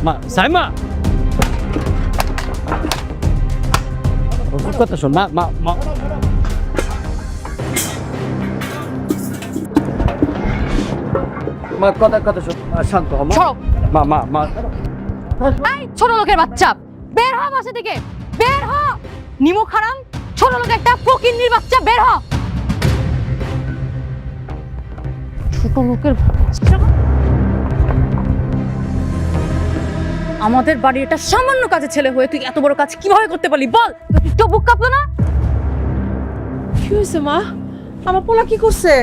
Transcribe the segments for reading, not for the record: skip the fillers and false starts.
মা সাইমা কথা শোন মা মা মা মা কথা শোন শান্ত হ মা মা মা এই ছোট লোকের বাচ্চা বের হ বাসা থেকে বের হ নিমো খারাম ছোট লোক একটা ফকিন্নির বাচ্চা বের হ ছোট লোকের বাচ্চা আমাদের বাড়ি এটা সামান্য কাজে ছেলে হয়ে তুই এত বড় কাজ কিভাবে করতে পারলি বল তুই তো বুক কাঁপলো না কি হয়েছে মা আমার পোলা কি করছে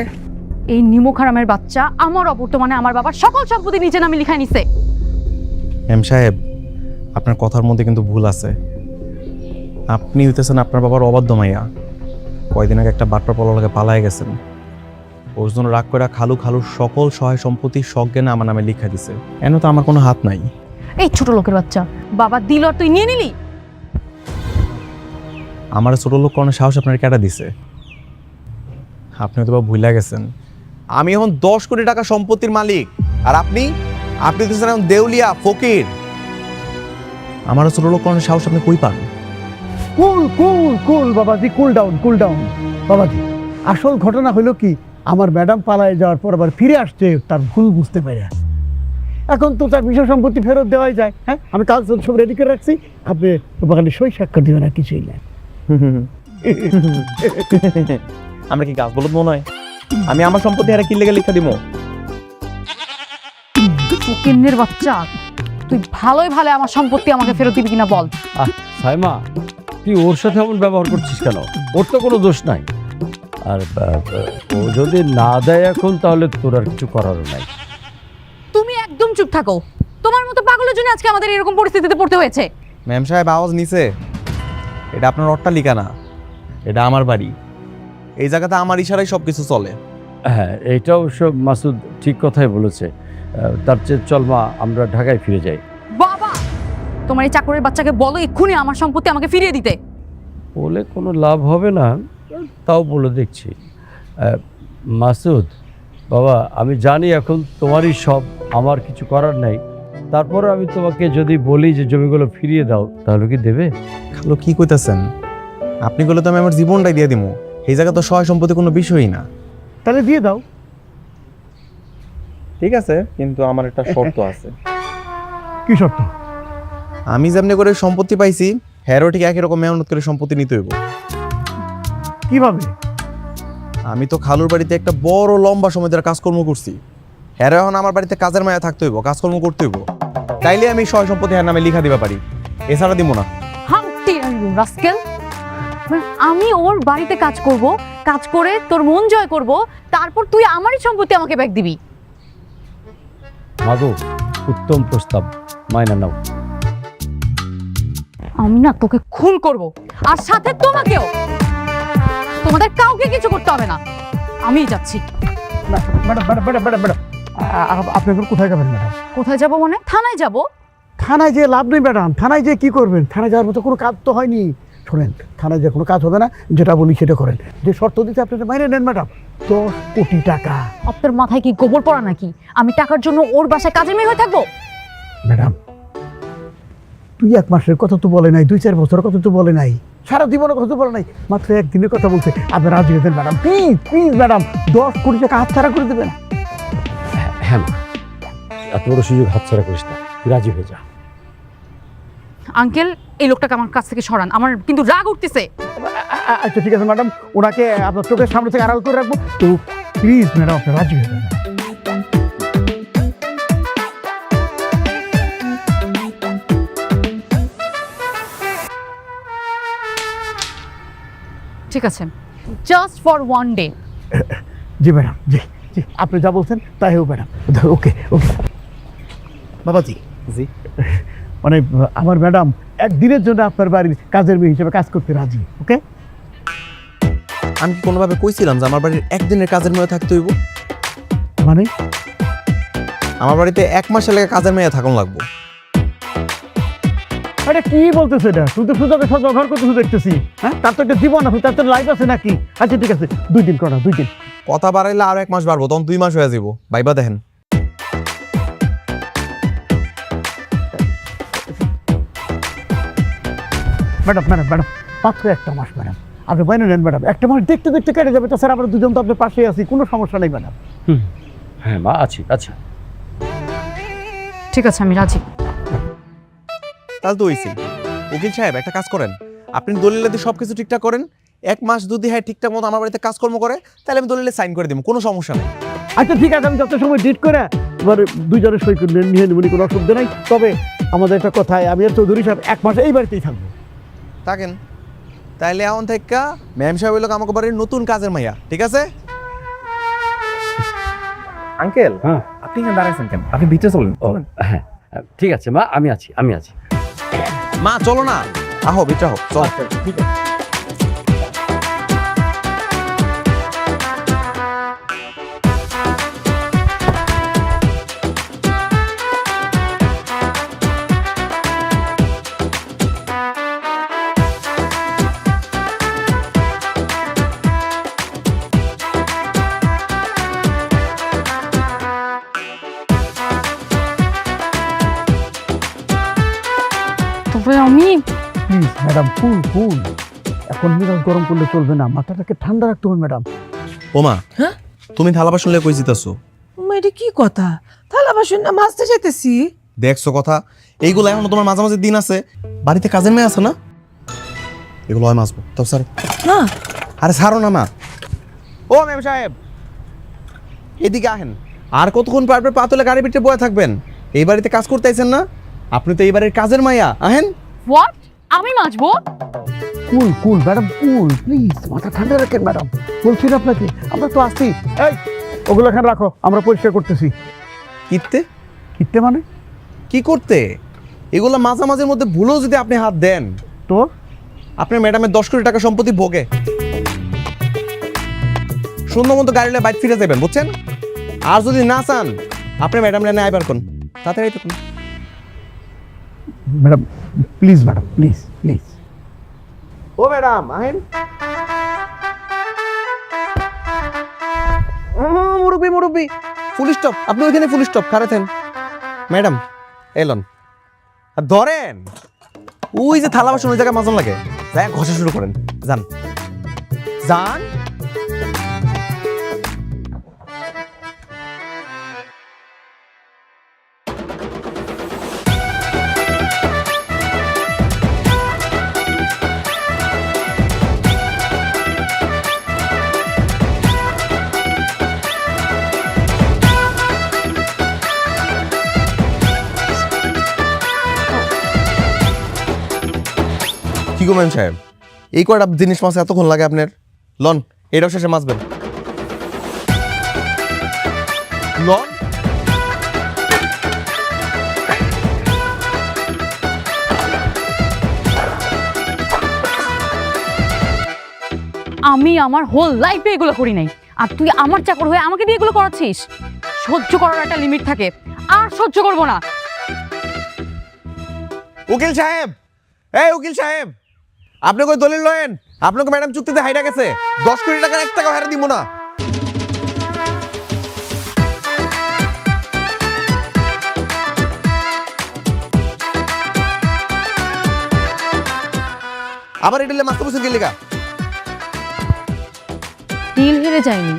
এই নিমো খারামের বাচ্চা আমার অবর্তমানে আমার বাবার সকল সম্পত্তি নিচে নামে লিখাই নিছে এম সাহেব আপনার কথার মধ্যে কিন্তু ভুল আছে আপনি হইতেছেন আপনার বাবার অবাধ্য মাইয়া কয়দিন আগে একটা বাটপার পলাকে পালায় গেছেন ওর জন্য রাগ করে খালুর সকল সহায় সম্পত্তি সজ্ঞানে আমার নামে লিখা দিছে এন তো আমার কোনো হাত নাই এই ছোট লোকের বাচ্চা বাবা দিল আর তুই নিয়ে নিলি আমার ছোট লোক কোনো সাহস আপনার কেটা দিছে আপনি হয়তো বা ভুলে গেছেন আমি এখন 10 কোটি টাকা সম্পত্তির মালিক আর আপনি তো এখন দেউলিয়া ফকির আমার ছোট লোক কোনো সাহস আপনি কই পান কুল বাবাজি কুল ডাউন বাবাজি আসল ঘটনা হলো কি আমার ম্যাডাম পালায় যাওয়ার পর আবার ফিরে আসছে তার ভুল বুঝতে পেরে এখন তো তার বিষয় সম্পত্তি ফেরত দেওয়াই যায় হ্যাঁ আমি কাজ সব রেডি করে রাখছি আপনি বাগানে সই সাক্ষর দিবেন না কিছুই না আমরা কি গাছ বলদ মনে হয় আমি আমার সম্পত্তি হারা কিনলে লিখা দিব ফকিন্নির বাচ্চা তুই ভালোই ভালো আমার সম্পত্তি আমাকে ফেরত দিবি কিনা বল সাইমা তুই ওর সাথে এমন ব্যবহার করছিস কেন ওর তো কোনো দোষ নাই আর ও যদি না দেয় এখন তাহলে তোর আর কিছু করারও নাই তুমি একদম চুপ থাকো তোমার মতো পাগলের জন্য আজকে আমাদের এরকম পরিস্থিতিতে পড়তে হয়েছে ম্যাম সাহেব আওয়াজ নিছে এটা আপনার অট্টালিকা না এটা আমার বাড়ি এই জায়গাতে আমার ইশারায় সবকিছু চলে হ্যাঁ এইটা অবশ্য মাসুদ ঠিক কথাই বলেছে তার চেয়ে চল মা আমরা ঢাকায় ফিরে যাই বাবা তোমার এই চাকরের বাচ্চাকে বলো এক্ষুনি আমার সম্পত্তি আমাকে ফিরিয়ে দিতে বলে কোনো লাভ হবে না তাও বলে দেখছি মাসুদ বাবা আমি জানি এখন তোমারই সব আমার কিছু করার নাই তারপরে আমি তোমাকে যদি বলি যে জমিগুলো ফিরিয়ে দাও তাহলে কি দেবে খালু কি কইতাছেন আপনি বলে তো আমি আমার জীবনটাই দিয়ে দিব এই জায়গা তো সহায় সম্পত্তি কোনো বিষয়ই না তাহলে দিয়ে দাও ঠিক আছে কিন্তু আমার একটা শর্ত আছে কি শর্ত আমি যেমনি করে সম্পত্তি পাইছি হ্যারও ঠিক একই রকম মেহনত করে সম্পত্তি নিতে হইব কিভাবে আমি তো খালুর বাড়িতে একটা বড় লম্বা সময় ধরে কাজকর্ম করছি হ্যাঁ এখন আমার বাড়িতে কাজের মায়া থাকতে হইব কাজকর্ম করতে হইব তাইলে আমি সহায় সম্পত্তি হ্যার নামে লিখা দিবা পারি এছাড়া দিব না হামটি রাস্কেল আমি ওর বাড়িতে কাজ করব কাজ করে তোর মন জয় করব তারপর তুই আমারই সম্পত্তি আমাকে ব্যাক দিবি মাগো উত্তম প্রস্তাব মাইনা নাও আমি না তোকে খুন করব আর সাথে তোমাকেও তোমাদের কাউকে কিছু করতে হবে না আমিই যাচ্ছি ম্যাডাম আপনি এখন কোথায় যাবেন ম্যাডাম কোথায় যাব মানে থানায় যাব থানায় যেয়ে লাভ নেই ম্যাডাম থানায় যেয়ে কি করবেন থানায় যাওয়ার মতো কোনো কাজ তো হয়নি শোনেন থানায় যে কোনো কাজ হবে না যেটা বলি সেটা করেন যে শর্ত দিতে আপনাদের মাইনে নেন ম্যাডাম 10 কোটি টাকা আপনার মাথায় কি গোবর পড়া নাকি আমি টাকার জন্য ওর বাসায় কাজের মেয়ে হয়ে থাকবো ম্যাডাম 2-1 মাসের কথা তো বলে নাই 2-4 বছরের কথা তো বলে নাই সারা জীবনের কথা তো বলে নাই মাত্র একদিনের কথা বলছে আপনি রাজি হয়ে দেন ম্যাডাম প্লিজ ম্যাডাম 10 কোটি টাকা হাতছাড়া করে দেবেন হ্যাঁ এত বড় সুযোগ হাতছাড়া করিস না তুই রাজি হয়ে যা আঙ্কেল এই লোকটাকে আমার কাছ থেকে সরান আমার কিন্তু রাগ উঠতেছে আচ্ছা ঠিক আছে ম্যাডাম ওনাকে আপনার চোখের সামনে থেকে আড়াল করে রাখবো তো প্লিজ ম্যাডাম আপনি রাজি হয়ে যান ঠিক আছে জাস্ট ফর ওয়ান ডে জি ম্যাডাম জি জি আপনি যা বলছেন তাই হোক ম্যাডাম ওকে বাবাজি জি মানে আমার ম্যাডাম একদিনের জন্য আপনার বাড়ির কাজের মেয়ে হিসেবে কাজ করতে রাজি ওকে আমি কি কোনোভাবে কইছিলাম যে আমার বাড়ির একদিনের কাজের মেয়ে থাকতে হইব মানে আমার বাড়িতে 1 মাসের লেগে কাজের মেয়ে থাকুন লাগবো আরে কি বলতেছে এটা তুই তো সুযোগে সব ব্যবহার করতেছিস দেখতেছি হ্যাঁ তার তো একটা জীবন আছে তার তো লাইফ আছে নাকি আচ্ছা ঠিক আছে 2 দিন করা 2 দিন কথা বাড়াইলে আর 1 মাস বাড়বো তখন 2 মাস হয়ে যাব ভাইবা দেখেন ম্যাডাম ম্যাডাম ম্যাডাম মাত্র একটা মাস ম্যাডাম, আপনি বাইরে নেন ম্যাডাম, একটা মাস দেখতে দেখতে কেটে যাবে, তাছাড়া আমরা দুজন তো আপনার পাশেই আছি, কোনো সমস্যা নেই ম্যাডাম। হ্যাঁ মা, আছি আছি। ঠিক আছে, আমি রাজি। তাহলে তো হইছে। উকিল সাহেব একটা কাজ করেন, আপনি দলিলে দিয়ে সবকিছু ঠিকঠাক করেন, 1 মাস যদি হ্যাঁ ঠিকঠাক মতো আমার বাড়িতে কাজকর্ম করে, তাহলে আমি দলিলে সাইন করে দিব, কোনো সমস্যা নেই। আচ্ছা ঠিক আছে, আমি যত সময় ডেট করে এবারে দুজনে সই করে নিয়ে নেব, কোনো অসুবিধা নাই। তবে আমাদের একটা কথায়, আমি আর চৌধুরী সাহেব 1 মাস এই বাড়িতেই থাকবো। থাকেন, তাইলে এখন থেকে ম্যাম সাহেব হইল আমাকে বাড়ির নতুন কাজের মাইয়া, ঠিক আছে? আঙ্কেল, হ্যাঁ আপনি এখানে দাঁড়াইছেন কেন? আপনি ভিতরে চলুন। ও হ্যাঁ, ঠিক আছে মা, আমি আছি আমি আছি। মা চলো না, আহো ভিতরে আহো, চল। ঠিক আছে। তবে আমি প্লিজ ম্যাডাম, কুল কুল, এখন মেজাজ গরম করলে চলবে না, মাথাটাকে ঠান্ডা রাখতে হবে ম্যাডাম। ওমা, হ্যাঁ? তুমি থালা বাসন লয়ে কই জিতাছো? এটা কি কথা? থালা বাসন না মাজতে যাইতেছি। দেখছো কথা, এইগুলো এখনো তোমার মাঝে মাঝে দিন আছে, বাড়িতে কাজের মেয়ে আছে না, এগুলো হয় মাসবো। তব স্যার, না আরে ছাড়ো না মা। ও ম্যাম সাহেব, এদিকে আহেন। আর কতক্ষণ পারবে পা তুলে গাড়ি পিঠে বয়ে থাকবেন? এই বাড়িতে কাজ করতে আইছেন না? আপনি তো এই বাড়ির কাজের মাইয়া, আহেন। হোয়াট? আমি মাজবো? কুল কুল ম্যাডাম, কুল, প্লিজ মাথা ঠান্ডা রাখেন ম্যাডাম, বলছি না আপনাকে, আমরা তো আসছি। এই ওগুলো এখানে রাখো, আমরা পরিষ্কার করতেছি। কিত্তে? কিনতে মানে? কি করতে? এগুলো মাঝামাঝির মধ্যে ভুলেও যদি আপনি হাত দেন, তো আপনার ম্যাডামের 10 কোটি টাকা সম্পত্তি ভোগে। সুন্দর মতো গাড়ি লয়ে বাইক ফিরে যাবেন, বুঝছেন? আর যদি না চান, আপনি ম্যাডাম লেনে আইবার কোন তাড়াতাড়ি তো কোন। Madam please, madam please please. ও ম্যাডাম আহেন। মুরব্বি মুরব্বি, ফুল স্টপ, আপনি ওইখানে ফুল স্টপ খারাতেন। ম্যাডাম এলন, আর ধরেন ওই যে থালা বাসন ওই জায়গায় মাজন লাগে, যাই ঘষা শুরু করেন, যান যান। কি গো ম্যাম সাহেব, এই কয়টা জিনিস মাছ এতক্ষণ লাগে আপনার? লন, এটাও শেষে মাছবেন। লন। আমি আমার হোল লাইফে এগুলো করি নাই, আর তুই আমার চাকর হয়ে আমাকে দিয়ে এগুলো করাচ্ছিস। সহ্য করার একটা লিমিট থাকে, আর সহ্য করবো না। উকিল সাহেব, এই উকিল সাহেব, আপনি কই দলিল লয়েন? আপনাকে ম্যাডাম চুক্তিতে হাইরা গেছে, 10 কোটি টাকার 1 টাকা হারা দিব না। আবার এটা মাস্ত বসে গেলি গা। ডিল হেরে যায়নি,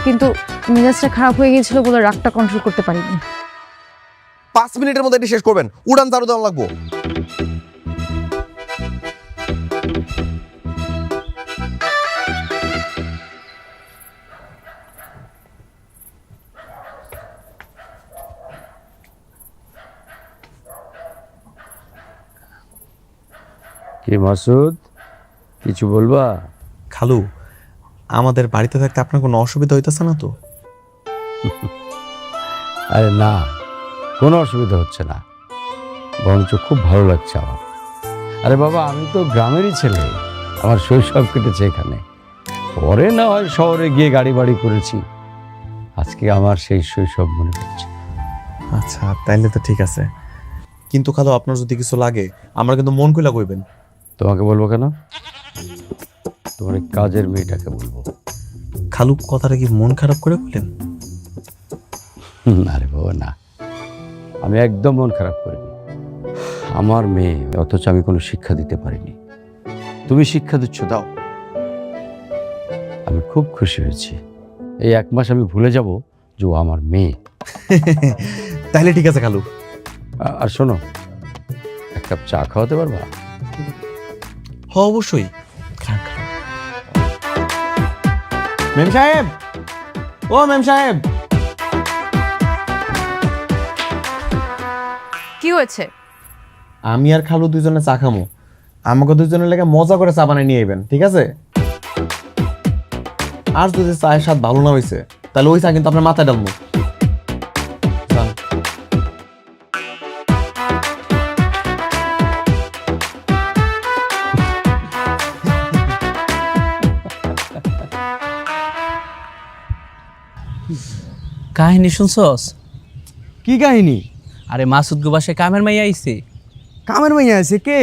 কিন্তু মেজাজটা খারাপ হয়ে গিয়েছিল বলে রাগটা কন্ট্রোল করতে পারিনি। 5 মিনিটের মধ্যে এটি শেষ করবেন, উড়ান চারু দেওয়া লাগবো। কি মাসুদ, কিছু বলবা? খালু, আমাদের বাড়িতে থাকতে আপনার কোনো অসুবিধা হইতেছে না তো? আরে না, কোনো অসুবিধা হচ্ছে না, বরঞ্চ খুব ভালো লাগছে আমার। আরে বাবা, আমি তো গ্রামেরই ছেলে, আমার শৈশব কেটেছে এখানে, পরে না হয় শহরে গিয়ে গাড়ি বাড়ি করেছি, আজকে আমার সেই শৈশব মনে পড়ছে। আচ্ছা তাইলে তো ঠিক আছে, কিন্তু খালু আপনার যদি কিছু লাগে আমরা কিন্তু মন কইলা কইবেন। তোমাকে বলবো কেন? তোমার এই কাজের মেয়েটাকে বলবো। খালু কথাটা কি মন খারাপ করে বললেন? আরে বাবা না, আমি একদম মন খারাপ করিনি। আমার মেয়ে, অথচ আমি কোনো শিক্ষা দিতে পারিনি। তুমি শিক্ষা দিচ্ছ, দাও। আমি খুব খুশি হয়েছি। এই 1 মাস আমি ভুলে যাব যে ও আমার মেয়ে। তাহলে ঠিক আছে খালু। আর শোনো, 1 কাপ চা খাওয়াতে পারবা? হ, অবশ্যই। মেম সাহেব, ও মেম সাহেব। কি হয়েছে? আমি আর খালু দুইজনে চা খামো। আমাকে দুইজনের লেগে মজা করে চা বানাই নিয়ে আইবেন, ঠিক আছে? আর যদি চায়ের স্বাদ ভালো না হয়েছে তাহলে ওই চা কিন্তু আপনার মাথায় ডালবো। যান। কাহিনী শুনছস? কি কাহিনী? আরে মাসুদ গো বাসায় কামের মাইয়া আইছে। কামের মাইয়া আছে কে?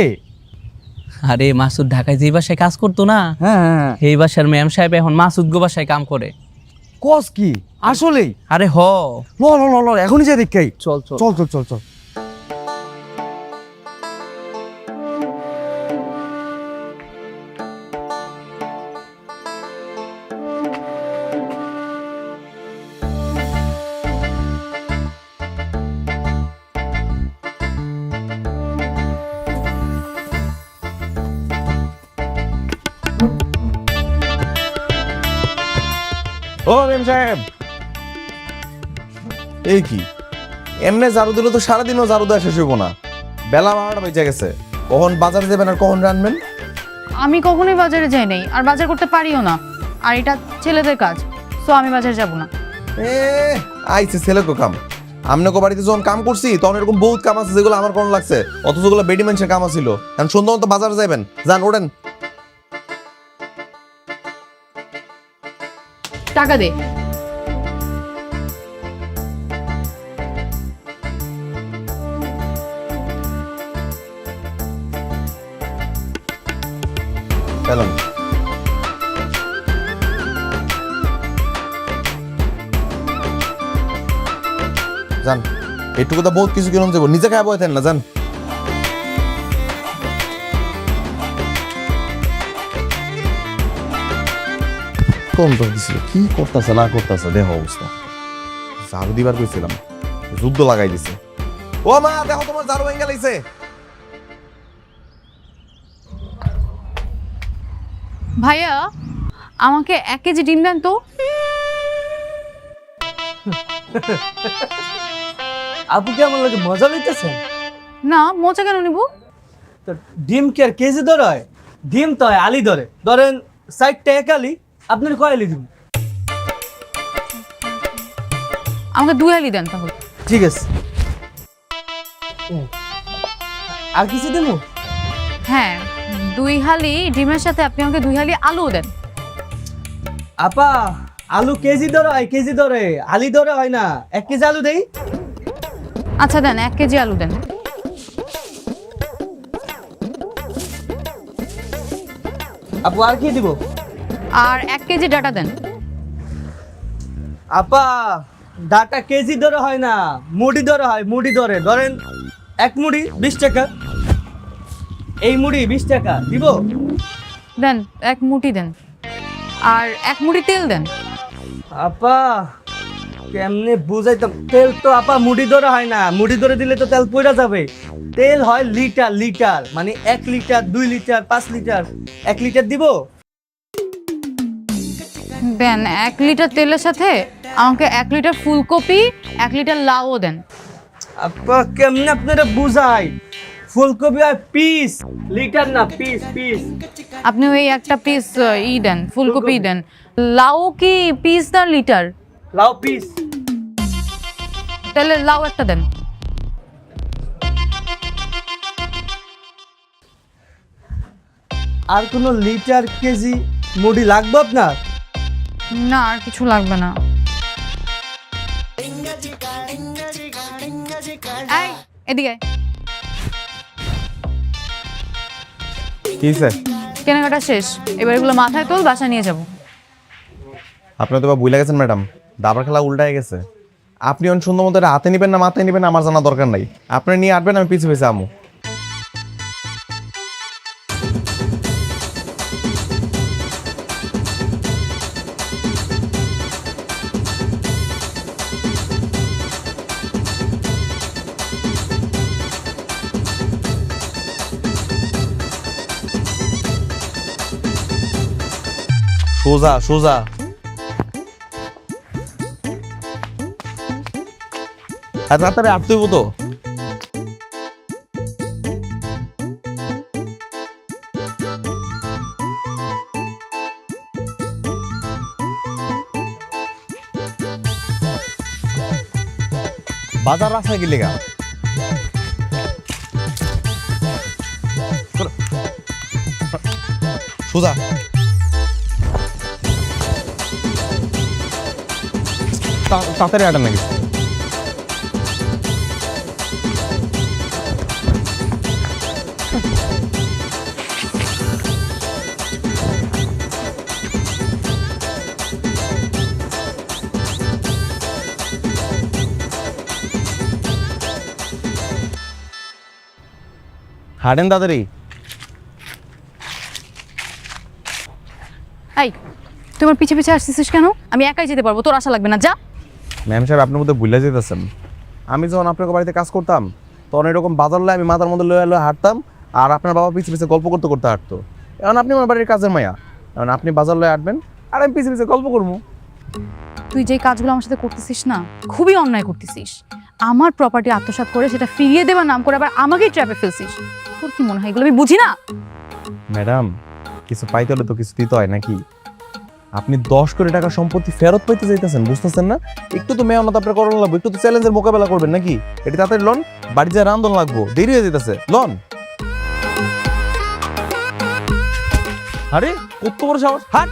আরে মাসুদ ঢাকায় যে বাসায় কাজ করতো না, হ্যাঁ, এই বাসার ম্যাম সাহেব এখন মাসুদ গো বাসায় কাম করে। কস কি আসলেই? আরে হ, ল ল ল ল, এখনই যা দেখাই। চল চল। চল চল চল চল। ও মেম সাহেব, এই কি এমনি ঝাড়ু দিলে তো সারাদিনও ঝাড়ু দেওয়া শেষ হইব না। বেলা 12টা বেজে গেছে, কখন বাজার যাবেন আর কখন রানবেন? আমি কখনোই বাজারে যাই নাই, আর বাজার করতে পারিও না। আর এটা ছেলেদের কাজ, সো আমি বাজারে যাব না। আইছে ছেলে কো কাম। আমনে কো বাড়িতে যখন কাম করছি তখন এরকম বহুত কাম আছে যেগুলো আমার কোন লাগছে, অথচ যেগুলো বেডি মানুষের কাম ছিল। এখন সন্ধ্যা মতো বাজারে যাবেন, যান ওঠেন। টাকা দে। পেলাম। যান, এটুকু তো বহুত কিছু কিরম যাবো, নিজে খায় বইতেন না, যান। কম তো দিছিল, কি করতেছে না করতেছে দেহ অবস্থা। ঝাড়ু দিবার কইছিলাম, যুদ্ধ লাগাই দিছে। ও মা, দেখো তোমার ঝাড়ু ভেঙে লাইছে। ভাইয়া, আমাকে 1 কেজি ডিম দেন তো। আপু কি আমার লাগে মজা লইতেছেন? না, মোচা কেন নিব? তো ডিম কি আর কেজি ধরে হয়? ডিম তো হয় আলি ধরে। ধরেন 60টা 1 আলি, আপনার কয় আলি দিব? আমাকে 2 আলি দেন তাহলে। ঠিক আছে। আর কিছু দেবো? হ্যাঁ, 2 হালি ডিমের সাথে আপনি আমাকে 2 হালি আলু দেন। আপা, আলু কেজি ধরে হয়, কেজি ধরে, আলি ধরে হয় না। 1 কেজি আলু দেই। আচ্ছা দেন, 1 কেজি আলু দেন। আপু আর কি দিব? আর 1 কেজি ডাটা দেন। আপা, ডাটা কেজি ধরে হয় না, মুড়ি ধরে হয়, মুড়ি ধরে। ধরেন 1 মুড়ি 20 টাকা, এই মুড়ি 20 টাকা দিব। দেন, 1 মুঠি দেন। আর 1 মুঠি তেল দেন। আপা, কেমনে বুঝাইতাম? তেল তো আপা মুড়ি ধরে হয় না, মুড়ি ধরে দিলে তো তেল পড়া যাবে। তেল হয় লিটার লিটার, মানে 1 লিটার, 2 লিটার, 5 লিটার। 1 লিটার দিব। দেন, 1 লিটার তেলের সাথে আমাকে 1 লিটার ফুলকপি, 1 লিটার লাউও দেন। আপা কেমনে আপনারা বুঝাই? ফুলকপি আর পিস, লিটার না, পিস পিস। আপনি ওই একটা পিস দেন, ফুলকপি দেন। লাউ কি পিস না লিটার? লাউ পিস। তাহলে লাউ একটা দেন। আর কোনো লিটার কেজি মুড়ি লাগবে আপনার? না, আর কিছু লাগবে না। এই, এদিকে আয়। কি স্যার? কেনাকাটা শেষ, এবার এগুলো মাথায় তোল, বাসা নিয়ে যাব। আপনি তো বা বুঝলে গেছেন ম্যাডাম, দাবার খেলা উল্টায় গেছে। আপনি অন সুন্দর মতো হাতে নিবেন না মাথায় নিবেন আমার জানা দরকার নাই। আপনি নিয়ে আসবেন, আমি পিছু পিছু আমু। সোজা সোজা। আর তাড়াতাড়ি আটতে হইব তো। বাজার রাস্তায় গেলে গা সোজা। তাড়াতাড়ি আটা নাকি হাঁটেন তাড়াতাড়ি। এই তোমার পিছে পিছে আসছিস কেন? আমি একাই যেতে পারবো, তোর আশা লাগবে না, যা। ম্যাম সাহেব আপনার মধ্যে ভুলে যেতেছেন। আমি যখন আপনার বাড়িতে কাজ করতাম তখন এরকম বাজার লয়ে আমি মাথার মধ্যে লয়ে হাঁটতাম, আর আপনার বাবা পিছিয়ে পিছিয়ে গল্প করতে করতে হাঁটতো। এখন আপনি আমার বাড়ির কাজের মায়া, এখন আপনি বাজার লয়ে হাঁটবেন আর আমি পিছিয়ে পিছিয়ে গল্প করবো। তুই যেই কাজগুলো আমার সাথে করতেছিস না, খুবই অন্যায় করতেছিস। আমার প্রপার্টি আত্মসাৎ করে সেটা ফিরিয়ে দেওয়ার নাম করে আবার আমাকেই ট্র্যাপে ফেলছিস। তোর কি মনে হয় এগুলো আমি বুঝি না? ম্যাডাম, কিছু পাইতে হলে তো কিছু দিতে হয় নাকি? আপনি 10 কোটি টাকা সম্পত্তি ফেরত পাইতে চাইতেছেন, বুঝতেছেন না? একটু তো মেহনত আপনার করানো লাগবে, একটু তো চ্যালেঞ্জের মোকাবেলা করবেন নাকি? এটি তাড়াতাড়ি লোন, বাড়ি যায় রান্ধন লাগবো, দেরি হয়ে যেতেছে। লোন। আরে কত বড় সাহস! হাট!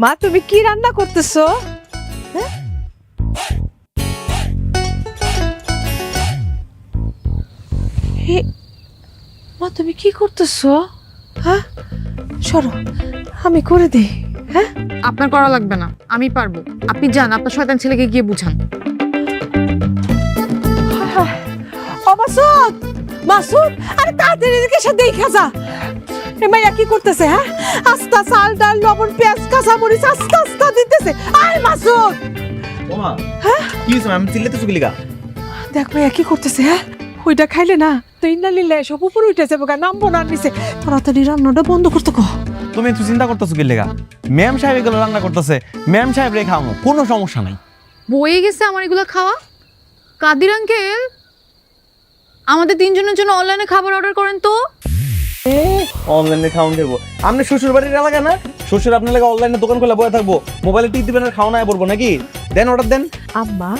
মা তুমি কি রান্না করতেছো? হ্যাঁ? মা তুমি কি করতেছো? হ্যাঁ, সরো, আমি করে দেই। হ্যাঁ, আপনার করা লাগবে না, আমি পারবো। আপনি যান, আপনার শয়তান ছেলেকে গিয়ে বুঝান। ও মাসুদ, মাসুদ, আরে তাড়াতাড়ি এদিকে এসে দেখা যা। এ মাইয়া কি করতেছে? হ্যাঁ, আস্তা চাল ডাল লবণ পেঁয়াজ কাঁচা মরিচ আস্তা আস্তা দিতেছে। আরে মাসুদ, ওমা হ্যাঁ কি হইছে? আমি চিল্লাতেছি কি লিগা? দেখ মাইয়া কি করতেছে। হ্যাঁ, ওইটা খাইলে না তো ইন্নালিল্লাহ সব উপরে উঠে যাবে, নামবো না নিচে। তাড়াতাড়ি রান্নাটা বন্ধ করতে কো। তুমি একটু চিন্তা করতেছো কি লিগা? ম্যাম সাহেব এগুলো রান্না করতেছে, ম্যাম সাহেব রে খাওয়ানো, কোনো সমস্যা নাই। বয়ে গেছে আমার এগুলো খাওয়া। কাদির আঙ্কেল, আমাদের তিনজনের জন্য অনলাইনে খাবার অর্ডার করেন তো। অনলাইনে খাওয়ান দেবো? আপনি শ্বশুর বাড়ির এলাকা না? শ্বশুর আপনার লাগে অনলাইনে দোকান খোলা বয়ে থাকবো, মোবাইলে টিপ দিবেন আর খাওয়ানো পড়বো নাকি? দেন অর্ডার দেন। আম্মা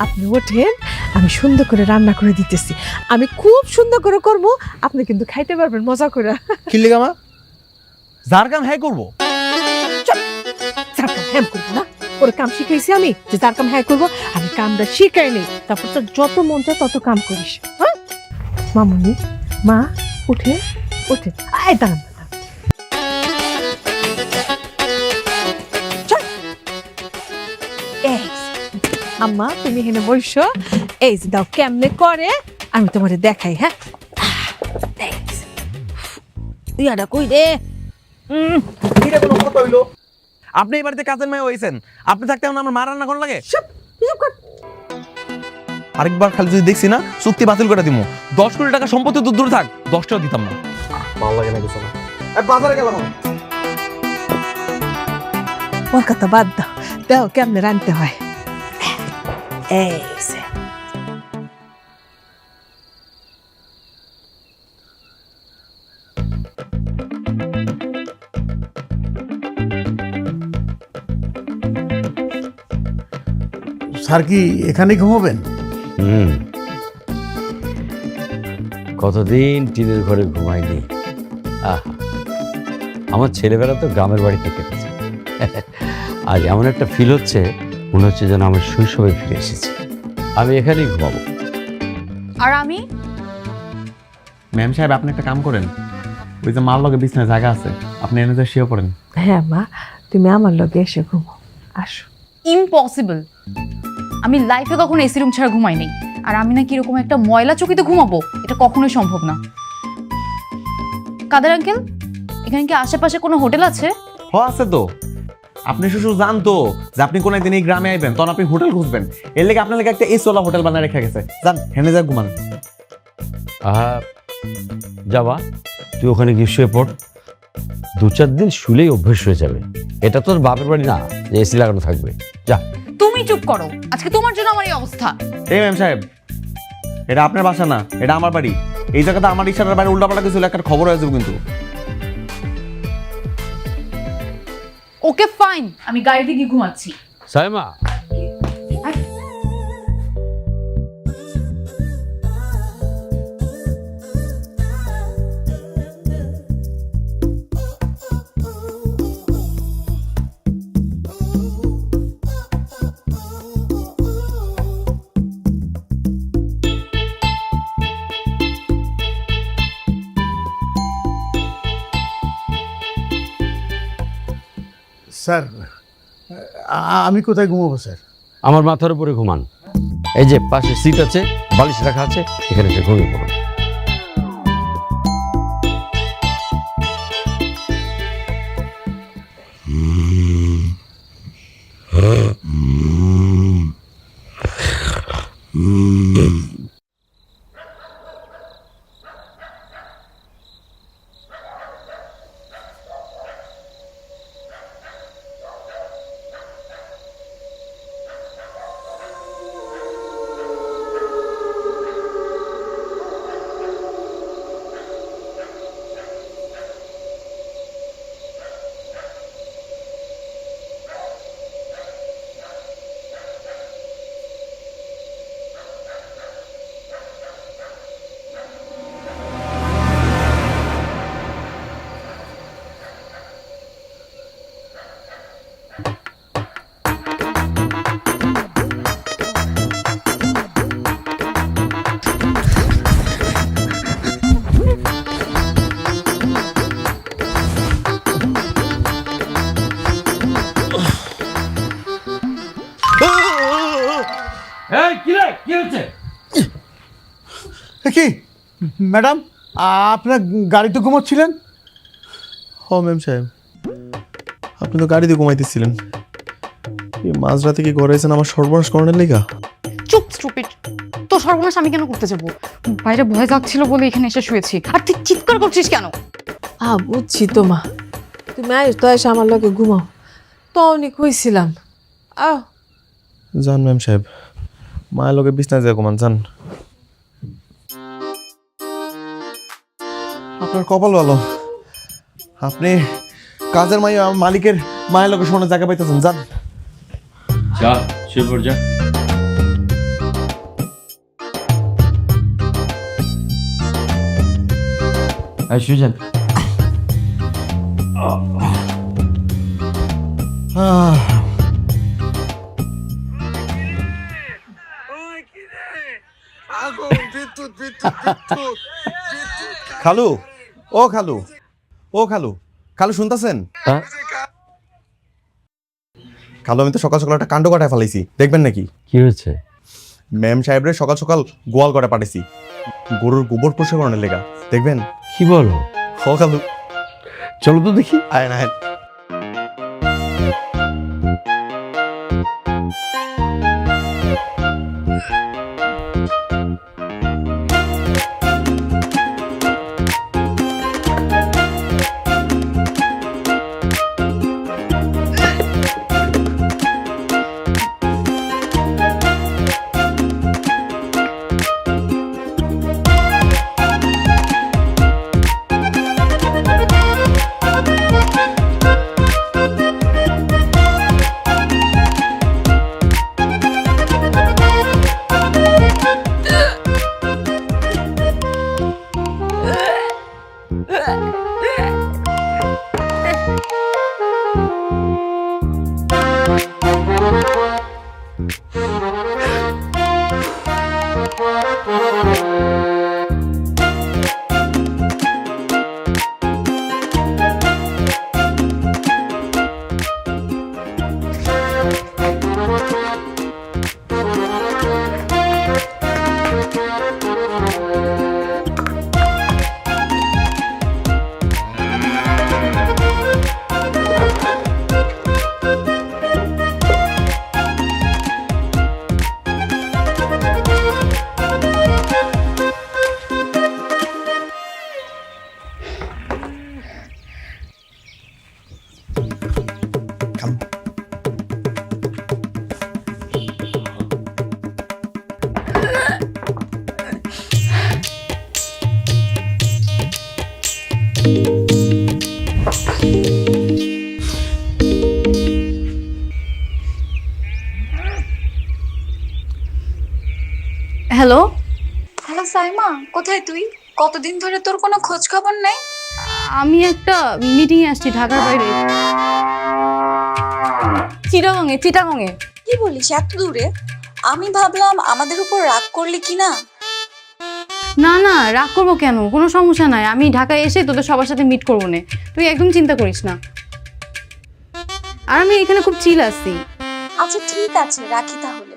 আপনি ওঠেন, আমি সুন্দর করে রান্না করে দিতেছি। আমি খুব সুন্দর করে করব, আপনি কিন্তু খাইতে পারবেন মজা করে। কি লিগা মা? যার কাম হ্যাঁ করবো? যার কাম হ্যাঁ করবো না, ওর কাম শিখাইছি আমি যে যার কাম হ্যাঁ করবো। আমি কামটা শিখাই নেই, তারপর তো যত মন চায় তত কাম করিস। হ্যাঁ মামুনি, মা উঠে উঠে আয় দাঁড়ান। আম্মা তুমি হেনে বসো, এই যে দাও কেমনে করে আমি তোমারে দেখাই। হ্যাঁ, ইয়াটা কই রে? এটা কোনো কথা হইলো? আপনি এই বাড়িতে কাজের মেয়ে হয়েছেন, আপনি থাকতে এখন আমার মা রান্না করার লাগে? আরেকবার খালি যদি দেখছি না চুক্তি বাতিল করে দিমু। 10 কোটি টাকা সম্পত্তি তো দূরে থাক, 10 টাকা দিতাম না। ভালো লাগে না কিছু না। বাজারে গেলাম। ওর কথা বাদ দাও, দাও কেমনে রানতে হয়। এই যে স্যার কি এখানে ঘুমাবেন? কতদিন টিনের ঘরে ঘুমাইনি। আহা, আমার ছেলেবেলা তো গ্রামের বাড়িতে কেটেছে। আজ এমন একটা ফিল হচ্ছে, মনে হচ্ছে যেন আমার শৈশবে ফিরে এসেছি। আমি এখানেই ঘুমাবো। আর আমি ম্যাম সাহেব, আপনি একটা কাম করেন, ওই যে মাল লগে বিছনায় জায়গা আছে, আপনি এনে যা শুয়ে পড়েন। হ্যাঁ মা, তুমি আমার লগে এসে ঘুমো, আসো। ইম্পসিবল। আমি লাইফে কখনো এসি রুম ছাড়া ঘুমাইনি। আর আমি নাকি এরকম একটা ময়লা চকিতে ঘুমাবো, এটা কখনোই সম্ভব না। কাদের আঙ্কেল, এখানে কি আশেপাশে কোনো হোটেল আছে? আছে তো। আপনি শুধু জানতো যে আপনি কোন একদিন এই গ্রামে আইবেন, তখন আপনি হোটেল খুঁজবেন, এর লেগে আপনার লেগে একটা এসওয়ালা হোটেল বানায় রেখে গেছে। যান, হেনে যা ঘুমান। যাবা, তুই ওখানে গিয়ে শুয়ে পড়। 2-4 দিন শুলেই অভ্যেস হয়ে যাবে। এটা তোর বাপের বাড়ি না যে এসি লাগানো থাকবে। যা। তুমি চুপ করো, আজকে তোমার জন্য আমার এই অবস্থা। এই ম্যাম সাহেব, এটা আপনার বাসা না, এটা আমার বাড়ি। এই জায়গাতে আমার ইশারার বাইরে উল্টাপাল্টা কিছু একটা খবর হয়ে যাবে কিন্তু। ওকে ফাইন, আমি গাড়িতে গিয়ে ঘুমাচ্ছি। সাইমা, স্যার, আমি কোথায় ঘুমাবো স্যার? আমার মাথার উপরে ঘুমান। এই যে পাশে সিট আছে, বালিশ রাখা আছে, এখানে এসে ঘুমিয়ে পড়ো। কি ম্যাডাম, আপনার গাড়িতে ঘুমোচ্ছিলেন? হ ম্যাম সাহেব, আপনি তো গাড়িতে ঘুমাইতেছিলেন। এই মাঝরাতে কি ঘরে এসেন আমার সর্বনাশ করণের লেগা? চুপ স্টুপিড। তো সর্বনাশ আমি কেন করতে যাবো? বাইরে ভয় যাচ্ছিল বলে এখানে এসে শুয়েছি। আর তুই চিৎকার করছিস কেন? বুঝছি তো মা, তুমি আইস তো এসে আমার লগে ঘুমাও, তখনই কইছিলাম। যান ম্যাম সাহেব, মায়ের লোকে বিছনায় যায় ঘুমান, যান। আপনার কপাল ভালো, আপনি কাজের মালিকের মায়ের লোকে শোনার জায়গা পাইতেছেন। যান যা, শুয়ে পড় যা। শুয়ে যান। খালু, ও খালু, ও খালু, খালু শুনতেছেন? খালু, আমি তো সকাল সকাল একটা কাণ্ড কাটায় ফেলাইছি, দেখবেন নাকি? কি হয়েছে? ম্যাম সাহেবরে সকাল সকাল গোয়াল করে পাঠাইছি গরুর গোবর পরিষ্কার করানোর লেগা, দেখবেন? কি বলো? হ খালু, চলো তো দেখি। আয়েন আয়েন। হ্যালো, হ্যালো সাইমা, কোথায় তুই? কতদিন ধরে তোর কোনো খোঁজ খবর নেই? আমি একটা মিটিংয়ে আসছি ঢাকার বাইরে। চিটাগংয়ে। কি বলিস এত দূরে? আমি ভাবলাম আমাদের উপর রাগ করলি কি না। না রাগ করবো কেন, কোনো সমস্যা নাই। আমি ঢাকায় এসে তোদের সবার সাথে মিট করবো না, তুই একদম চিন্তা করিস না। আর আমি এখানে খুব চিল আছি। আচ্ছা ঠিক আছে, রাখি তাহলে।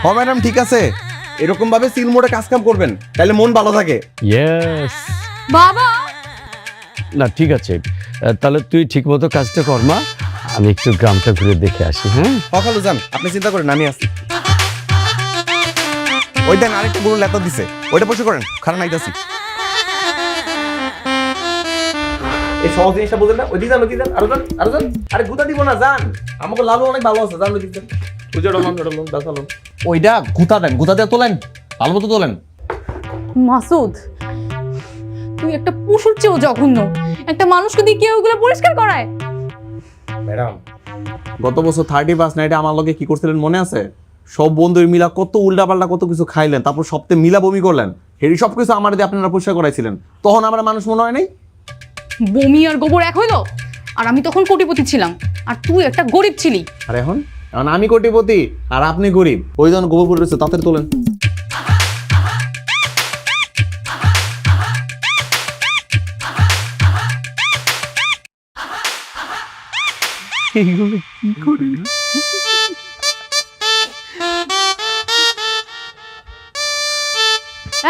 হ ম্যাডাম, ঠিক আছে। এরকম ভাবে সিল মোড়ে কাজ কাম করবেন, তাহলে মন ভালো থাকে। ইয়েস। বাবা, না ঠিক আছে, তাহলে তুই ঠিকমতো কাজটা কর মা, আমি একটু গ্রামটা ঘুরে দেখে আসি। হ্যাঁ সকালে যান, আপনি চিন্তা করেন, আমি আসি। ওই দেন আরেকটা গরু লেতা দিছে, ওইটা পরিষ্কার করেন, খারাপ নাইতাছি। এই সহজ জিনিসটা বুঝেন না? ওইদিকে যান, ওইদিকে যান, আরো যান। আরে গুতা দিব না, যান। আমাকে লাভ অনেক ভালো আছে, যান ওইদিকে যান। ওইটা গুতা দেন, গুতা দিয়ে তোলেন, ভালো মতো তোলেন। মাসুদ, তুই একটা পশুর চেয়েও জঘন্য। একটা মানুষকে দিয়ে কেউ এগুলো পরিষ্কার করায়? ম্যাডাম, গত বছর 31 নাইটে আমার লগে কি করছিলেন মনে আছে? সব বন্ধুর মিলা কত উল্টাপাল্টা কত কিছু খাইলেন, তারপর সপ্তাহে মিলা বমি করলেন। হেরি সব কিছু আমার দিয়ে আপনারা পরিষ্কার করাইছিলেন। তখন আমার মানুষ মনে হয় নাই? বমি আর গোবর এক হইলো? আর আমি তখন কোটিপতি ছিলাম, আর তুই একটা গরিব ছিলি। আর এখন এখন আমি কোটিপতি আর আপনি গরিব। ওই যখন গোবর রয়েছে তাড়াতাড়ি তোলেন। এইগুলো কি করি?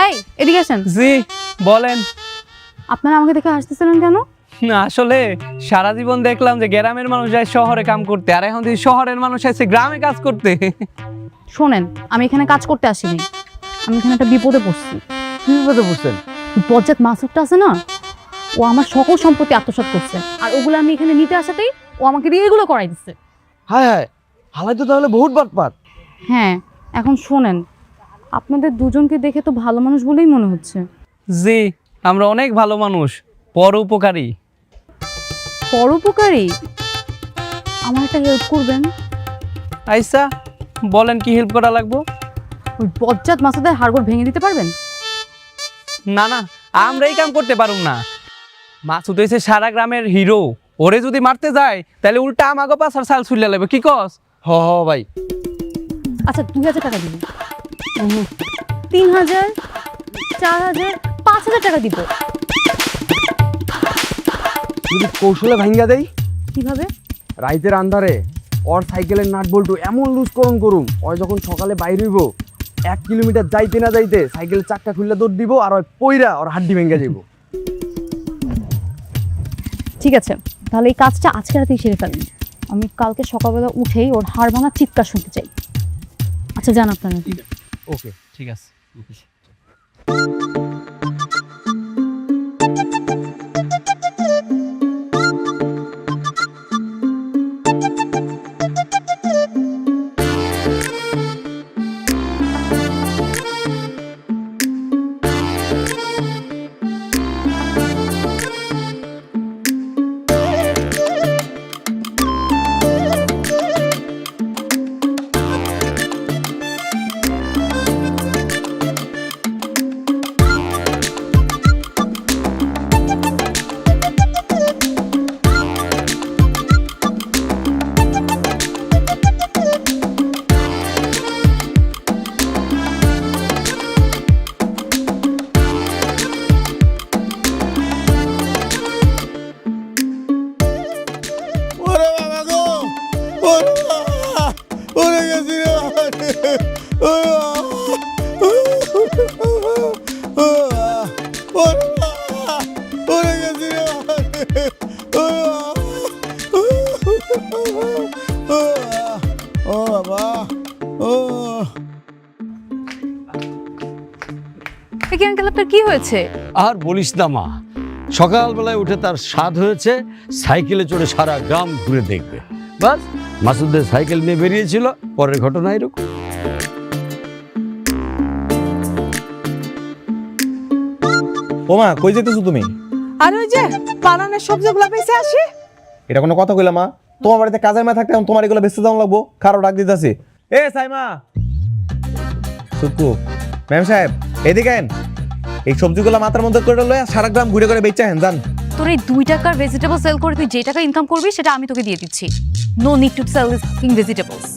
এই এদিকে আসেন। জি বলেন। আপনারা আমাকে দেখে হাসতেছিলেন কেন? না আসলে সারা জীবন দেখলাম যে গ্রামের মানুষ যায় শহরে কাম করতে, আর এখন যদি শহরের মানুষ আসে গ্রামে কাজ করতে। শোনেন, আমি এখানে কাজ করতে আসিনি, আমি এখানে একটা বিপদে পড়ছি। কি বিপদে পড়ছেন? বজ্জাত মাসুদটা আছে না, ও আমার সকল সম্পত্তি আত্মসাৎ করছে, আর ওগুলো আমি এখানে নিতে আসাতেই ও আমাকে দিয়ে এগুলো করাই দিচ্ছে। হায় হালাই তো তাহলে বহুত বাটপার। হ্যাঁ, এখন শোনেন, আপনাদের দুজনকে দেখে তো ভালো মানুষ বলেই মনে হচ্ছে। জি, আমরা অনেক ভালো মানুষ, পরোপকারী। পরোপকারী? আমার একটা হেল্প করবেন? আইসা বলেন, কি হেল্প করা লাগবো? ওই বজ্জাত মাসুদের হাড়গোড় ভেঙে দিতে পারবেন? না আমরা এই কাম করতে পারুম না। মাসুদ হয়েছে সারা গ্রামের হিরো, ওরে যদি মারতে যায় তাহলে উল্টা আমাকে পাশার সাল ছুলে লাগবে। কি কস? হ ভাই। আচ্ছা 2000 টাকা দিব, 3000, 4000, 5000 টাকা দিব। যদি কৌশলে ভাঙ্গা দেই, কিভাবে? রাইতের আন্ধারে ওর সাইকেলের নাট বল্টু এমন লুজ করুম ওই যখন সকালে বাইর হইব, 1 কিলোমিটার যাইতে না যাইতে সাইকেলের চাক্কা খুললে দৌড় দিব, আর ওই পইরা ওর হাড্ডি ভেঙে যাইব। ঠিক আছে, তাহলে এই কাজটা আজকে রাতেই সেরে ফেলেন। আমি কালকে সকালবেলা উঠেই ওর হাড় ভাঙা চিৎকার শুনতে চাই। আচ্ছা যান আপনারা। ওকে ঠিক আছে। পড়ে গেছি রে ও পড়ে গেছি রে ও বাবা ও কি আঙ্কেল আপনার কি হয়েছে? আর বলিস না মা, সকালবেলায় উঠে তার স্বাদ হয়েছে সাইকেলে চড়ে সারা গ্রাম ঘুরে দেখবে। বাস মাসুদের সাইকেল নিয়ে বেরিয়েছিল, পরের ঘটনা এরকম। ওমা কই যেতেছো তুমি? আর ওই যে বানানের সবজিগুলো বেঁচে আসি। এটা কোনো কথা কইলা মা? তোমার বাড়িতে কাজের মেয়ে থাকতে তোমার এগুলো বেচতে যাওয়া লাগবো? কারো ডাক দিতেছি। এ সাইমা, সুকু, ম্যাম সাহেব এদিকে আইন। এই সবজিগুলো মাথার মধ্যে করে লয়ে সারা গ্রাম ঘুরে করে বেচে আহেন যান। তোর এই 2 টাকার ভেজিটেবল সেল করে তুই যে টাকা ইনকাম করবি সেটা আমি তোকে দিয়ে দিচ্ছি। No need to sell this fucking vegetables.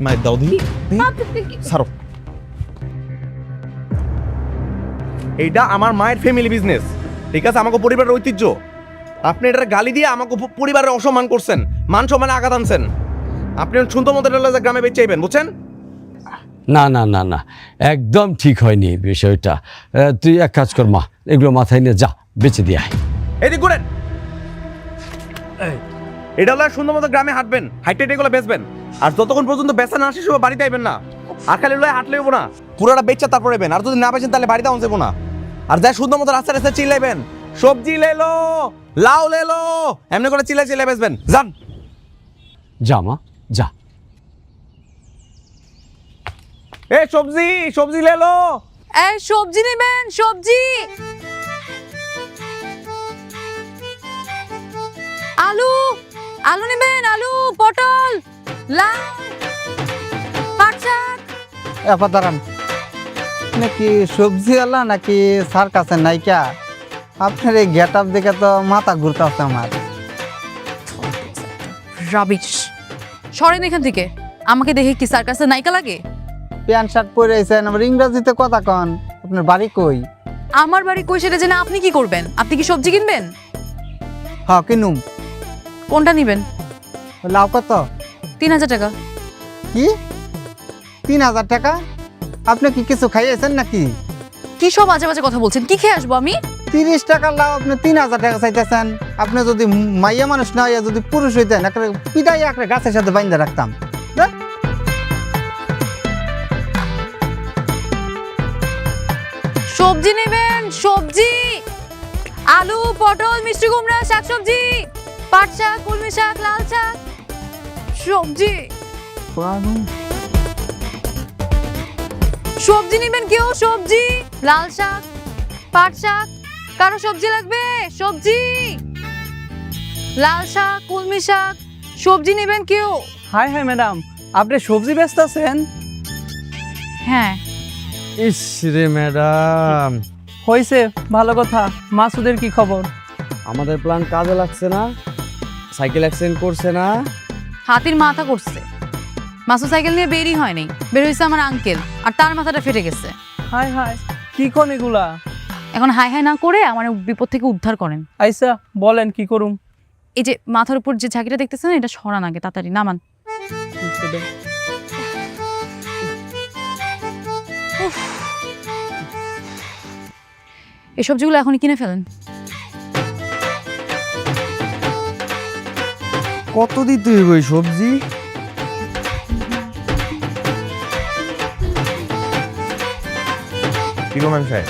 মায়ের দাও দি সারো। এইটা আমার মায়ের ফ্যামিলি বিজনেস, ঠিক আছে? আমাকে পরিবারের ঐতিহ্য। আপনি এটার গালি দিয়ে আমাকে পরিবারের অসম্মান করছেন, মান সম্মানে আঘাত আনছেন। আপনি শুনতো মতো গ্রামে বেঁচে যাবেন, বুঝছেন? না না না না, একদম ঠিক হয়নি বিষয়টা। তুই এক কাজ কর মা, এগুলো মাথায় নিয়ে যা, বেঁচে দিয়ে আয়। এদিক করেন। এটা হলো সুন্দর মতো গ্রামে হাঁটবেন, হাইটে এগুলো বেচবেন। আর যতক্ষণ পর্যন্ত বেচা না শেষ হবে বাড়িতে আইবেন না। আর খালি লয় হাঁটলে হবো না, পুরোটা বেচা তারপর এবেন। আর যদি না বেচেন তাহলে বাড়িতে আনতে না। আর যাই সুন্দর মতো রাস্তা রাস্তা চিল্লাইবেন, সবজি লেলো, লাউ লেলো, এমনি করে চিল্লাই চিল্লাই বেচবেন। যান যা মা যা। এ সবজি সবজি লেলো। এই সবজি নেবেন, সবজি। আলু আলু নেবেন, আলু, পটল, লাউ, পাট শাক। এবার দাঁড়ান, নাকি সবজি আলা নাকি সার কাছে নাইকা? আপনার এই গেট আপ দেখে তো মাথা ঘুরতেছে আমার। রাবিশ, সরেন এখান থেকে। আমাকে দেখে কি সার্কাসের নায়িকা লাগে? প্যান্ট শার্ট পরে আইছেন, আবার ইংরেজিতে কথা কন। আপনার বাড়ি কই? আমার বাড়ি কই সেটা জেনে আপনি কি করবেন? আপনি কি সবজি কিনবেন? হ্যাঁ কিনুম। কোনটা নেবেন? লাউ কত? 3000 টাকা। কি 3000 টাকা? আপনি কি কিছু খাইয়েছেন নাকি? কি সব বাজে বাজে কথা বলছেন? কি খেয়ে আসবো আমি? 30 টাকার লাউ আপনি 3000 টাকা চাইতেছেন? আপনি যদি মাইয়া মানুষ না হইয়া যদি পুরুষ হইতেন, একটা পিটাই একটা গাছের সাথে বাইন্ধা রাখতাম। সবজি নেবেন, সবজি। আলু, পটল, মিষ্টি কুমড়া, শাকসবজি, পাট শাক, কলমি শাক, লাল শাক, সবজি। সবজি নেবেন কেউ? সবজি, লাল শাক, পাট শাক। কারো সবজি লাগবে? সবজি, লাল শাক, কলমি শাক, সবজি নেবেন কেউ? হাই হাই ম্যাডাম, আপনি সবজি বেচতেছেন? হ্যাঁ। ইস রে ম্যাডাম, হয়েছে, ভালো কথা। মাসুদের কি খবর? আমাদের প্ল্যান কাজে লাগছে না, সাইকেল অ্যাক্সিডেন্ট করছে না। হাতির মাথা করছে। মাসুদ সাইকেল নিয়ে বেরই হয়নি, বের হয়েছে আমার আঙ্কেল, আর তার মাথাটা ফেটে গেছে। হাই হাই, কি কোন এগুলা? এখন হাই হাই না করে আমার বিপদ থেকে উদ্ধার করেন। আইসা বলেন কি করুম? এই যে মাথার উপর যে ঝাঁকিটা দেখতেছেন, এটা সরান আগে, তাড়াতাড়ি নামান। উফ। এই সবজিগুলো এখনই কিনে ফেলেন। কত দিতে হইব এই সবজি? কি গো ম্যাম সাহেব,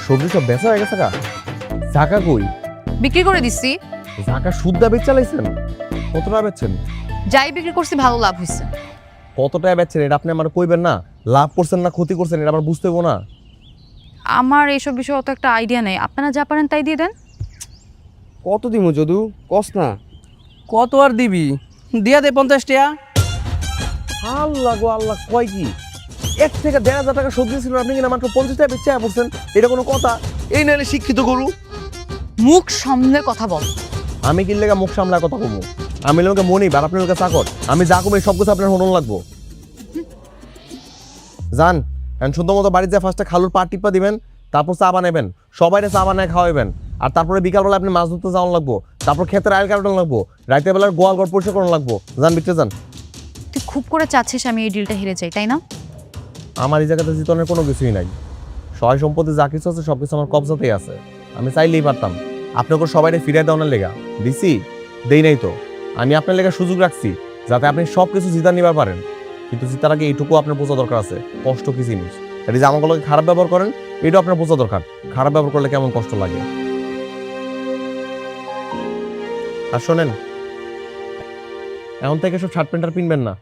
সবজি সব বেচা হয়ে গেছে? জাকা কই? বিক্রি করে দিচ্ছি। জাকা সুদ্দা বেচ চালাইছেন? কত টাকা বেচছেন? যাই বিক্রি করছি ভালো লাভ হয়েছে। কত টাকা বেচছেন এটা আপনি আমার কইবেন না? লাভ করছেন না ক্ষতি করছেন এটা আমার বুঝতে হইব না? আমার এইসব বিষয়ে অত একটা আইডিয়া নেই, আপনারা যা পারেন তাই দিয়ে দেন। কত দিমু যদু কস না? কত আর দিবি? দিয়া দে 50 টাকা। আল্লাহ গো আল্লাহ, কয় কি 1 থেকে 1,500 টাকা সবজি ছিল, আপনি কিনা মাত্র 50 টাকা বেচে পড়ছেন? এটা কোনো কথা? এই নাহলে শিক্ষিত গরু। মুখ সামলে কথা বল। আমি কি লেগা মুখ সামলা কথা কমু? আমি লোকে মনি আর আপনার লোকে চাকর। আমি যা কমে সব কিছু আপনার হনন লাগবো। যান এখন সুন্দর মতো বাড়িতে যা ফার্স্টে খালুর পা টিপা দিবেন, তারপর চা বানাবেন, সবাইরে চা বানায় খাওয়াবেন। আর তারপরে বিকালবেলা আপনি মাছ ধরতে যাওয়ান লাগবো। তারপর ক্ষেতের আইল কাটানো লাগবো, রাতের বেলার গোয়াল ঘর পরিষ্কার করানো লাগবো। যান বিটে যান। তুই খুব করে চাচ্ছিস আমি এই ডিলটা হেরে যাই, তাই না? আমার এই জায়গাতে জিতনের কোনো কিছুই নাই। সহায় সম্পত্তি যা কিছু আছে সব কিছু আমার কবজাতেই আছে। আমি চাইলেই পারতাম আপনাকে সবাই ফিরিয়ে দেওয়ার লেগা দিছি, দেই নাই তো। আমি আপনার লেগা সুযোগ রাখছি যাতে আপনি সব কিছু জিতা নিবার পারেন, কিন্তু জিতার আগে এইটুকু আপনার বোঝা দরকার আছে কষ্ট কি জিনিস। এটা যে আমার লোকে খারাপ ব্যবহার করেন এটা আপনার বোঝা দরকার, খারাপ ব্যবহার করলে কেমন কষ্ট লাগে। আর শোনেন, এখন থেকে সব শার্ট প্যান্ট আর পিনবেন না,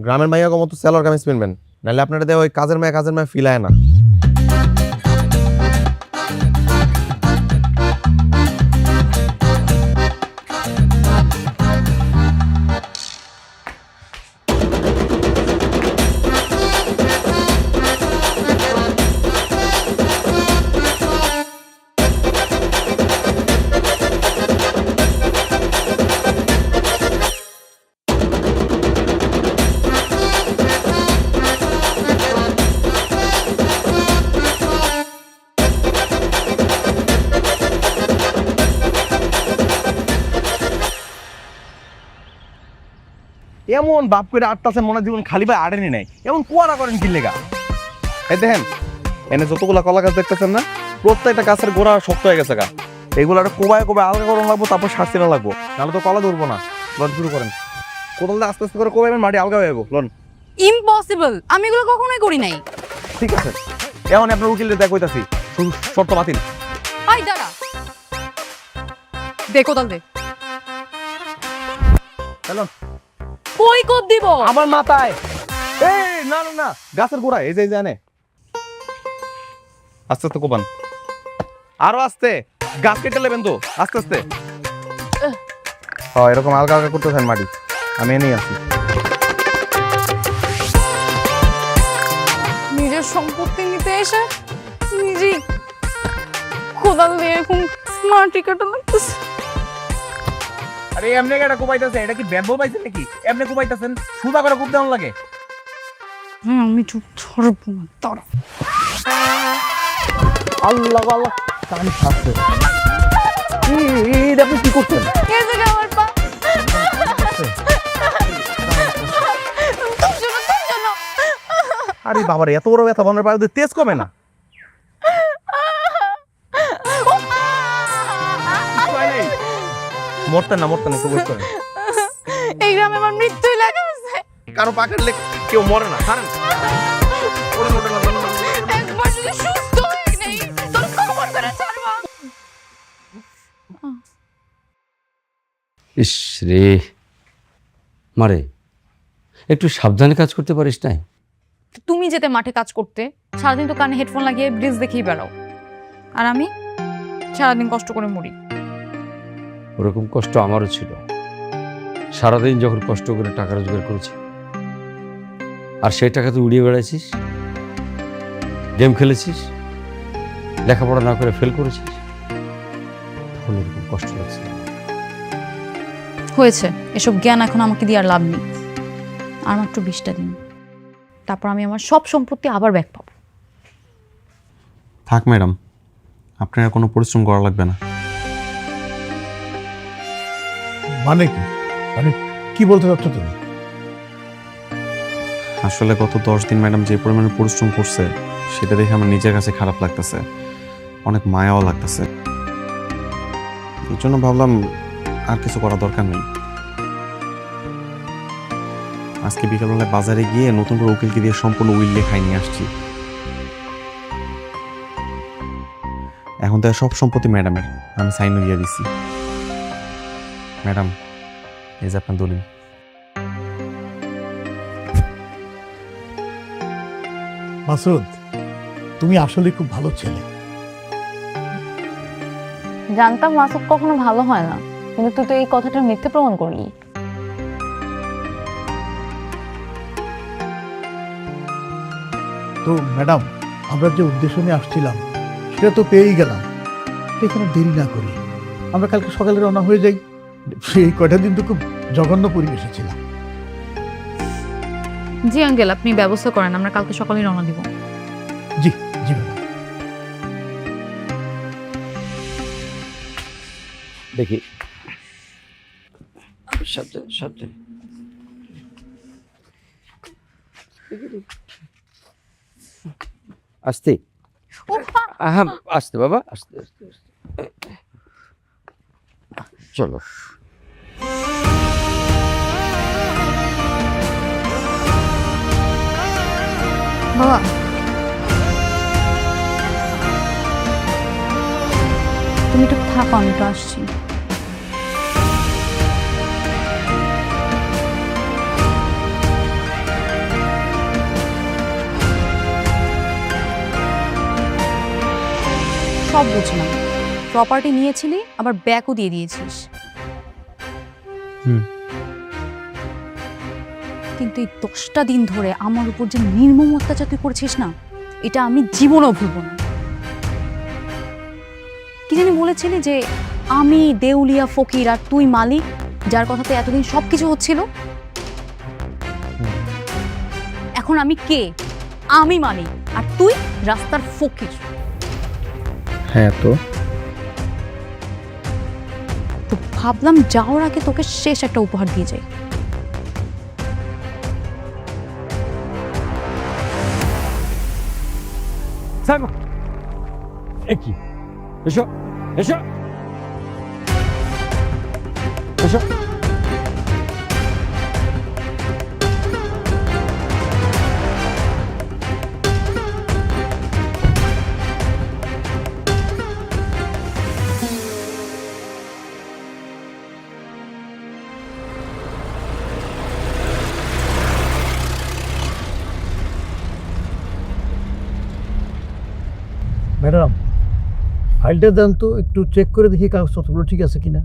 গ্রামের মাইয়াকে মতো সেলর কামিজ পিনবেন, নাহলে আপনারা দেওয়া ওই কাজের মায়া ফিলায় না। এমন বাপ করে আটটাছে মনে জীবন খালি ভাই আড়েনি নাই, এমন কুয়ারা করেন কি লেগা? এই দেখেন এনে যতগুলা কলা গাছ দেখতেছেন না, প্রত্যেকটা গাছের গোড়া শক্ত হয়ে গেছে গা। এগুলো একটা কোবায় আলগা করানো লাগবো, তারপর শাস্তি না লাগবো, নাহলে তো কলা ধরবো না। লন শুরু করেন, কোদাল দিয়ে আস্তে আস্তে করে কোবাইবেন, মাটি আলগা হয়ে যাবো। লন। ইম্পসিবল, আমি এগুলো কখনোই করি নাই। ঠিক আছে, এখন আপনার উকিলের দেখ কইতাছি, শুধু শর্ত বাতিল। আই দাঁড়া, দে কোদাল দে। চলো। কই কোদ দিব? আমার মাথায়। এই না না না, গাছের গোড়ায়, এই যে জানে। আস্তে আস্তে কোবান, আরো আস্তে, গাছ কেটে নেবেন তো, আস্তে আস্তে। হ্যাঁ, এরকম আলগা আলগা করতে থাকেন মাটি, আমি এনেই আছি। নিজের সম্পত্তি নিতে এসে নিজেই কোদাল দিয়ে এরকম মাটি কাটা লাগতেছে। আরে এমনি একটা কোবাইতেছে, এটা কি ব্যাম্বো পাইছেন নাকি? এমনি কোবাইতেছেন, সুদা করে কোপ দেওয়ান লাগে। হ্যাঁ, আমি চুপ ছাড়বো না, দাঁড়া। আল্লাহ আল্লাহ, কান ফাটছে। আপনি কি করছেন? আমার পা। আরে বাবারে, এত বড় ব্যথা, বানের পায়ে তেজ কমে না। মরতেন না, একটু ওয়েট করেন। এই গ্রামে আমার মৃত্যুই লেগে আছে। কারো পা কাটলে কেউ মরে না, ছাড়েন। একবার যদি সুস্থ হয়ে নেই, তোর খবর করে ছাড়বো। ইস রে মারে, একটু সাবধানে কাজ করতে পারিস না? তুমি যেতে মাঠে কাজ করতে, সারাদিন তো কানে হেডফোন লাগিয়ে ব্রিজ দেখেই বেড়াও, আর আমি সারাদিন কষ্ট করে মরি। ওরকম কষ্ট আমারও ছিল, সারাদিন যখন কষ্ট করে টাকা রোজগার করেছি, আর সেই টাকা তুই উড়িয়ে বেড়াইছিস, গেম খেলেছিস, লেখাপড়া না করে ফেল করেছিস, তখন এরকম কষ্ট লাগছে। হয়েছে, এসব জ্ঞান এখন আমাকে দিয়ে আর লাভ নেই। আর মাত্র 20টা দিন, তারপর আমি আমার সব সম্পত্তি আবার ব্যাক পাবো। থাক ম্যাডাম, আপনার কোনো পরিশ্রম করা লাগবে না। মানে কি, মানে কি বলতে চাচ্ছ তুমি? আসলে গত 10 দিন ম্যাডাম যে পরিমাণে পরিশ্রম করছে সেটা দেখে আমার নিজের কাছে খারাপ লাগতেছে, অনেক মায়াও লাগতেছে। এই জন্য ভাবলাম আর কিছু করা দরকার নেই। আজকে বিকালবেলায় বাজারে গিয়ে নতুন করে উকিলকে দিয়ে সম্পূর্ণ উইল লেখাই নিয়ে আসছি। এখন তো সব সম্পত্তি ম্যাডামের, আমি সাইন দিয়ে দিচ্ছি। ম্যাডাম, এই যে আপনার দলিল। মাসুদ, তুমি আসলে খুব ভালো ছেলে। জানতাম মাসুদ কখনো ভালো হয় না, কিন্তু তুই তো এই কথাটা মিথ্যে প্রমাণ করলি। তো ম্যাডাম, আমরা যে উদ্দেশ্য নিয়ে আসছিলাম সেটা তো পেয়েই গেলাম। এখানে দেরি না করি, আমরা কালকে সকালে রওনা হয়ে যাই। সেই কয়টা দিন তো খুব জঘন্য পরিবেশে ছিলাম। জি আঙ্কেল, আপনি ব্যবস্থা করেন, আমরা কালকে সকালে রওনা দিব। জি জি ম্যাডাম। দেখি, সাবধানে সাবধানে। আস্তে, হ্যাঁ আস্তে বাবা, আস্তে আস্তে আস্তে। চলো। বাবা, তুমি একটু থাকো, আমি তো আসছি। সব বুঝলাম, প্রপার্টি নিয়েছিলি, আবার ব্যাকও দিয়ে দিয়েছিস। কিন্তু এই 10টা দিন ধরে আমার উপর যে নির্মম অত্যাচার তুই করেছিস না, এটা আমি জীবনও ভুলব না। কি জানি বলেছিলি যে আমি দেউলিয়া ফকির আর তুই মালিক, যার কথাতে এতদিন সবকিছু হচ্ছিল। এখন আমি কে? আমি মালিক আর তুই রাস্তার ফকির। হ্যাঁ তো তো ভাবলাম যাওয়ার আগে তোকে শেষ একটা উপহার দিয়ে যাই। কি এসো এসো এসো। ম্যাডাম, ফাইলটা দেন তো, একটু চেক করে দেখি কাগজপত্রগুলো ঠিক আছে কিনা।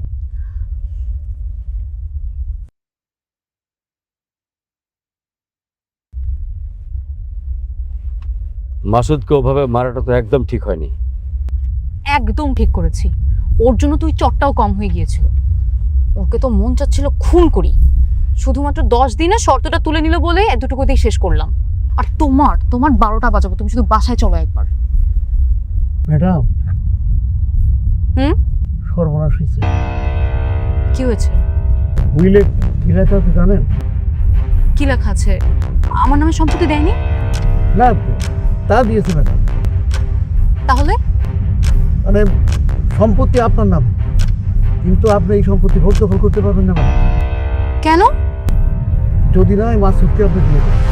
মাসুদকে ওভাবে মারাটা তো একদম ঠিক হয়নি। একদম ঠিক করেছি, ওর জন্য তুই চটটাও কম হয়ে গিয়েছিল। ওকে তো মন চাচ্ছিল খুন করি, শুধুমাত্র 10 দিনে শর্তটা তুলে নিল বলে এতটুকুতেই শেষ করলাম। আর তোমার 12টা বাজাবো, তুমি শুধু বাসায় চলো একবার। ম্যাডাম, হুম, সর্বনাশ হয়েছে। কি হয়েছে? উইলে কি লেখা আছে জানেন? কি লেখা আছে? আমার নামে সম্পত্তি দেয়নি? না, তা দিয়েছে ম্যাডাম। তাহলে মানে সম্পত্তি আপনার নাম, কিন্তু আপনি এই সম্পত্তি ভোগ দখল করতে পারবেন না ম্যাডাম। কেন? যদি না এই মাসুদকে আপনি দিয়ে দেন।